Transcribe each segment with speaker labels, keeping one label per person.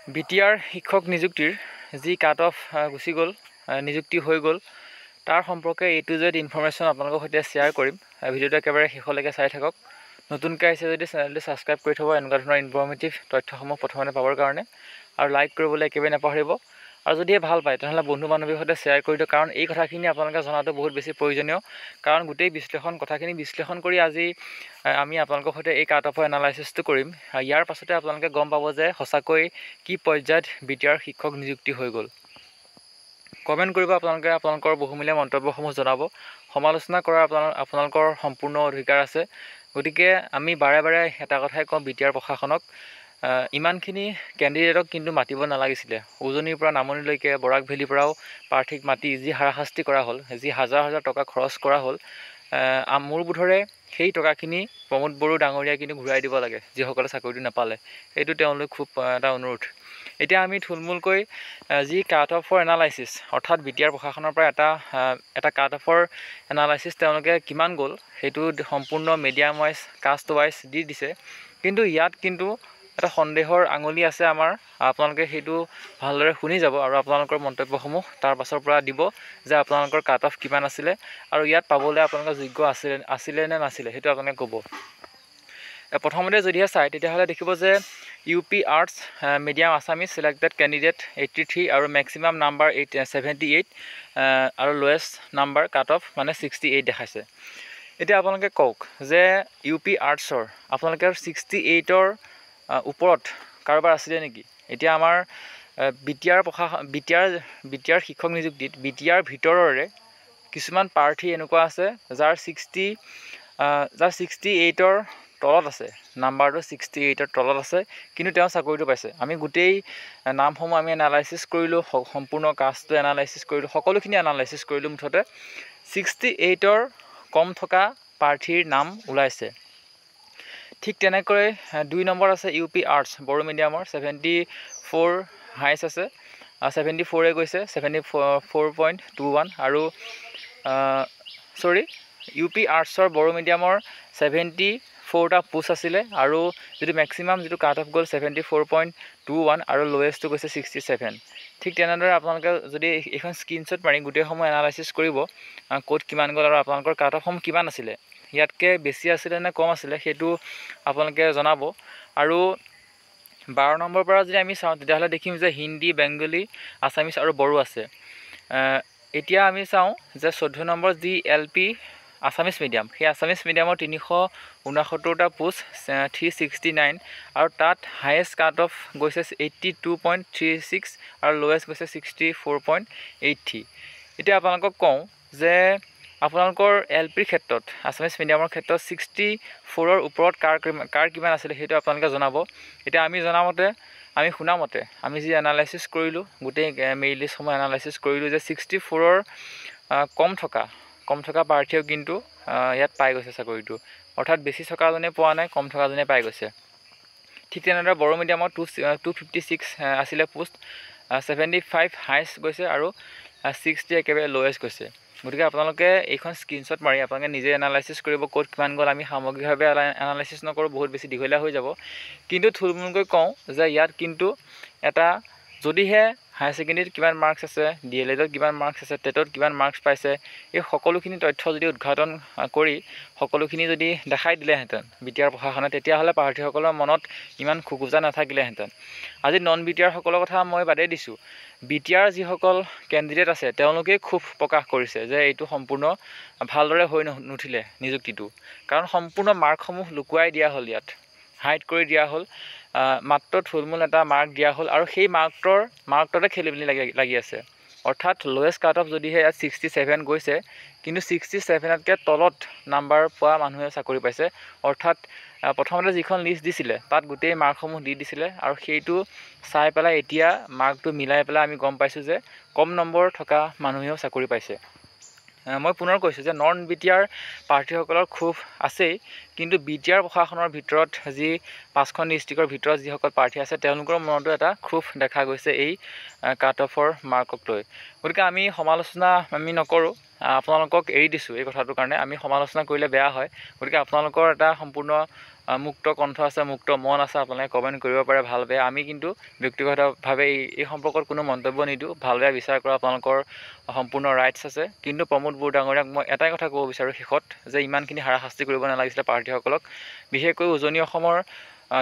Speaker 1: BTR শিক্ষক নিযুক্তিৰ যি কাট অফ গুচি গ'ল নিযুক্তি হৈ গ'ল তাৰ সম্পৰ্কে A to Z ইনফৰমেশ্যন আপোনালোকৰ সৈতে শ্বেয়াৰ কৰিম। ভিডিঅ'টো একেবাৰে শেষলৈকে চাই থাকক। নতুনকৈ আহিছে যদি চেনেলটো ছাবস্ক্ৰাইব কৰি থ'ব এনেকুৱা ধৰণৰ ইনফৰমেটিভ তথ্যসমূহ প্ৰথমতে পাবৰ কাৰণে, আৰু লাইক কৰিবলৈ একেবাৰে নাপাহৰিব। আৰু যদিহে ভাল পায় তেনেহ'লে বন্ধু বান্ধৱীৰ সৈতে শ্বেয়াৰ কৰি দিয়ক, কাৰণ এই কথাখিনি আপোনালোকে জনাটো বহুত বেছি প্ৰয়োজনীয়। কাৰণ গোটেই কথাখিনি বিশ্লেষণ কৰি আজি আমি আপোনালোকৰ সৈতে এই কাট অফৰ এনালাইচিছটো কৰিম। ইয়াৰ পাছতে আপোনালোকে গম পাব যে সঁচাকৈ কি পৰ্যায়ত বিটিআৰ শিক্ষক নিযুক্তি হৈ গ'ল। কমেণ্ট কৰিব আপোনালোকে আপোনালোকৰ বহুমূলীয়া মন্তব্যসমূহ জনাব। সমালোচনা কৰাৰ আপোনালোকৰ সম্পূৰ্ণ অধিকাৰ আছে। গতিকে আমি বাৰে বাৰে এটা কথাই কওঁ বিটিআৰ প্ৰশাসনক, ইমানখিনি কেণ্ডিডেটক কিন্তু মাতিব নালাগিছিলে। উজনিৰ পৰা নামনিলৈকে বৰাক ভেলীৰ পৰাও প্ৰাৰ্থীক মাতি যি হাৰাশাস্তি কৰা হ'ল, যি হাজাৰ হাজাৰ টকা খৰচ কৰা হ'ল, মোৰ বোধৰে সেই টকাখিনি প্ৰমোদ বড়ো ডাঙৰীয়াই কিন্তু ঘূৰাই দিব লাগে, যিসকলে চাকৰিটো নাপালে। এইটো তেওঁলোক খুব এটা অনুৰোধ। এতিয়া আমি থুলমূলকৈ যি কাট অফৰ এনালাইচিছ, অৰ্থাৎ বিটিআৰ প্ৰশাসনৰ পৰা এটা কাট অফৰ এনালাইচিছ তেওঁলোকে কিমান গ'ল সেইটো সম্পূৰ্ণ মিডিয়াম ৱাইজ কাষ্ট ৱাইজ দি দিছে। কিন্তু ইয়াত কিন্তু এটা সন্দেহৰ আঙুলি আছে আমাৰ। আপোনালোকে সেইটো ভালদৰে শুনি যাব আৰু আপোনালোকৰ মন্তব্যসমূহ তাৰ পাছৰ পৰা দিব যে আপোনালোকৰ কাট অফ কিমান আছিলে আৰু ইয়াত পাবলৈ আপোনালোকৰ যোগ্য আছিলে নে নাছিলে সেইটো আপোনালোকে ক'ব। প্ৰথমতে যদিহে চায় তেতিয়াহ'লে দেখিব যে UP arts medium Assamese selected candidate 83 আৰু মেক্সিমাম নাম্বাৰ 78 আৰু লোৱেষ্ট নাম্বাৰ কাট অফ মানে 68 দেখাইছে। এতিয়া আপোনালোকে কওক যে UP আৰ্টছৰ আপোনালোকে 68ৰ ওপৰত কাৰোবাৰ আছিলে নেকি? এতিয়া আমাৰ বিটিআৰ শিক্ষক নিযুক্তিত বিটিআৰ ভিতৰৰে কিছুমান প্ৰাৰ্থী এনেকুৱা আছে যাৰ 68ৰ তলত আছে, নাম্বাৰটো 68ৰ তলত আছে, কিন্তু তেওঁ চাকৰিটো পাইছে। আমি গোটেই নামসমূহ আমি এনালাইচিছ কৰিলোঁ, সম্পূৰ্ণ কাষ্টটো এনালাইচিছ কৰিলোঁ, সকলোখিনি এনালাইচিছ কৰিলোঁ। মুঠতে 68ৰ কম থকা প্ৰাৰ্থীৰ নাম ওলাইছে। ঠিক তেনেকৈ 2 নম্বৰ আছে UP আৰ্টছ বড়ো মিডিয়ামৰ 74 হাইষ্ট আছে, 74 গৈছে, 74.21 আৰু UP আৰ্টছৰ বড়ো মিডিয়ামৰ 74টা পোষ্ট আছিলে আৰু যিটো মেক্সিমাম যিটো কাট অফ গ'ল 74.21 আৰু লোৱেষ্টটো গৈছে 67। ঠিক তেনেদৰে আপোনালোকে যদি এইখন স্ক্ৰীনশ্বট মাৰি গোটেইসমূহ এনালাইচিছ কৰিব ক'ত কিমান গ'ল আৰু আপোনালোকৰ কাট অফসমূহ কিমান আছিলে, ইয়াতকৈ বেছি আছিলে নে কম আছিলে সেইটো আপোনালোকে জনাব। আৰু 12 নম্বৰৰ পৰা যদি আমি চাওঁ তেতিয়াহ'লে দেখিম যে হিন্দী, বেংগলী, আছামিজ আৰু বড়ো আছে। এতিয়া আমি চাওঁ যে 14 নম্বৰ যি LP আছামিজ মিডিয়াম, সেই আছামিজ মিডিয়ামৰ 369টা পোষ্ট 369 আৰু তাত হায়েষ্ট কাট অফ গৈছে 82.36 আৰু লোৱেষ্ট গৈছে 64.83। এতিয়া আপোনালোকক কওঁ যে আপোনালোকৰ LPৰ ক্ষেত্ৰত আছামিজ মিডিয়ামৰ ক্ষেত্ৰত 64ৰ ওপৰত কাৰ কিমান আছিলে সেইটো আপোনালোকে জনাব। এতিয়া আমি শুনামতে আমি যি এনালাইচিছ কৰিলোঁ, গোটেই মেইল লিষ্টসমূহ এনালাইচিছ কৰিলোঁ যে 64ৰ কম থকা প্ৰাৰ্থীয়েও কিন্তু ইয়াত পাই গৈছে চাকৰিটো, অৰ্থাৎ বেছি থকাজনে পোৱা নাই, কম থকাজনে পাই গৈছে। ঠিক তেনেদৰে বড়ো মিডিয়ামত 256 আছিলে পোষ্ট, 75 হাইষ্ট গৈছে আৰু 60 একেবাৰে লোৱেষ্ট গৈছে। গতিকে আপোনালোকে এইখন স্ক্ৰীনশ্বট মাৰি আপোনালোকে নিজে এনালাইচিছ কৰিব ক'ত কিমান গ'ল। আমি সামগ্ৰিকভাৱে এনালাইচিছ নকৰোঁ, বহুত বেছি দীঘলীয়া হৈ যাব। কিন্তু থুলমূলকৈ কওঁ যে ইয়াত কিন্তু এটা যদিহে হায়াৰ ছেকেণ্ডেৰীত কিমান মাৰ্কছ আছে, DLEডত কিমান মাৰ্কছ আছে, টেটত কিমান মাৰ্কছ পাইছে, এই সকলোখিনি তথ্য যদি উদ্ঘাটন কৰি সকলোখিনি যদি দেখাই দিলেহেঁতেন বিটিআৰ প্ৰশাসনে, তেতিয়াহ'লে প্ৰাৰ্থীসকলৰ মনত ইমান খোকোজা নাথাকিলেহেঁতেন। আজি নন বিটিআৰসকলৰ কথা মই বাদেই দিছোঁ, বিটিআৰ যিসকল কেণ্ডিডেট আছে তেওঁলোকেই খুব প্ৰকাশ কৰিছে যে এইটো সম্পূৰ্ণ ভালদৰে হৈ নুঠিলে নিযুক্তিটো, কাৰণ সম্পূৰ্ণ মাৰ্কসমূহ লুকুৱাই দিয়া হ'ল, ইয়াত হাইড কৰি দিয়া হ'ল, মাত্ৰ থুলমূল এটা মাৰ্ক দিয়া হ'ল আৰু সেই মাৰ্কটোতে খেলিমেলি লাগি আছে। অৰ্থাৎ লোৱেষ্ট কাট অফ যদিহে ইয়াত 67 গৈছে, কিন্তু 67তকৈ তলত নাম্বাৰ পোৱা মানুহে চাকৰি পাইছে। অৰ্থাৎ প্ৰথমতে যিখন লিষ্ট দিছিলে তাত গোটেই মাৰ্কসমূহ দি দিছিলে আৰু সেইটো চাই পেলাই এতিয়া মাৰ্কটো মিলাই পেলাই আমি গম পাইছোঁ যে কম নম্বৰ থকা মানুহেও চাকৰি পাইছে। মই পুনৰ কৈছোঁ যে নন বিটিআৰ প্ৰাৰ্থীসকলৰ ক্ষোভ আছেই, কিন্তু বিটিআৰ প্ৰশাসনৰ ভিতৰত যি 5খন ডিষ্ট্ৰিক্টৰ ভিতৰত যিসকল প্ৰাৰ্থী আছে তেওঁলোকৰ মনতো এটা ক্ষোভ দেখা গৈছে এই কাট অফৰ মাৰ্কক লৈ। গতিকে আমি সমালোচনা নকৰোঁ, আপোনালোকক এৰি দিছোঁ এই কথাটোৰ কাৰণে। আমি সমালোচনা কৰিলে বেয়া হয়, গতিকে আপোনালোকৰ এটা সম্পূৰ্ণ মুক্ত কণ্ঠ আছে, মুক্ত মন আছে, আপোনালোকে কমেণ্ট কৰিব পাৰে ভাল বেয়া। আমি কিন্তু ব্যক্তিগতভাৱে এই সম্পৰ্কত কোনো মন্তব্য নিদিওঁ। ভাল বেয়া বিচাৰ কৰা আপোনালোকৰ সম্পূৰ্ণ ৰাইটছ আছে। কিন্তু প্ৰমোদ বড়ো ডাঙৰীয়াক মই এটাই কথা ক'ব বিচাৰোঁ শেষত, যে ইমানখিনি হাৰাশাস্তি কৰিব নালাগিছিলে প্ৰাৰ্থীসকলক। বিশেষকৈ উজনি অসমৰ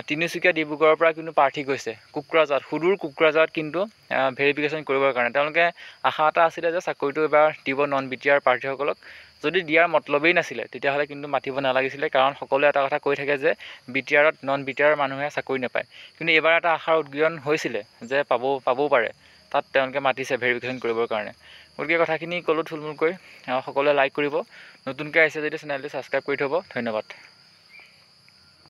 Speaker 1: তিনিচুকীয়া ডিব্ৰুগড়ৰ পৰা কিন্তু প্ৰাৰ্থী গৈছে কোকৰাঝাৰত, সুদূৰ কোকৰাঝাৰত কিন্তু ভেৰিফিকেশ্যন কৰিবৰ কাৰণে। তেওঁলোকে আশা এটা আছিলে যে চাকৰিটো এবাৰ দিব নন বিটিআৰ প্ৰাৰ্থীসকলক। যদি দিয়াৰ মতলবেই নাছিলে তেতিয়াহ'লে কিন্তু মাতিব নালাগিছিলে, কাৰণ সকলোৱে এটা কথা কৈ থাকে যে বিটিআৰত নন বিটিআৰ মানুহে চাকৰি নাপায়। কিন্তু এইবাৰ এটা আশাৰ উদগীৰণ হৈছিলে যে পাবও পাৰে, তাত তেওঁলোকে মাতিছে ভেৰিফিকেশ্যন কৰিবৰ কাৰণে। গতিকে কথাখিনি ক'লোঁ থুলমূলকৈ। সকলোৱে লাইক কৰিব, নতুনকৈ আহিছে যদি চেনেলটো ছাবস্ক্ৰাইব কৰি থ'ব। ধন্যবাদ।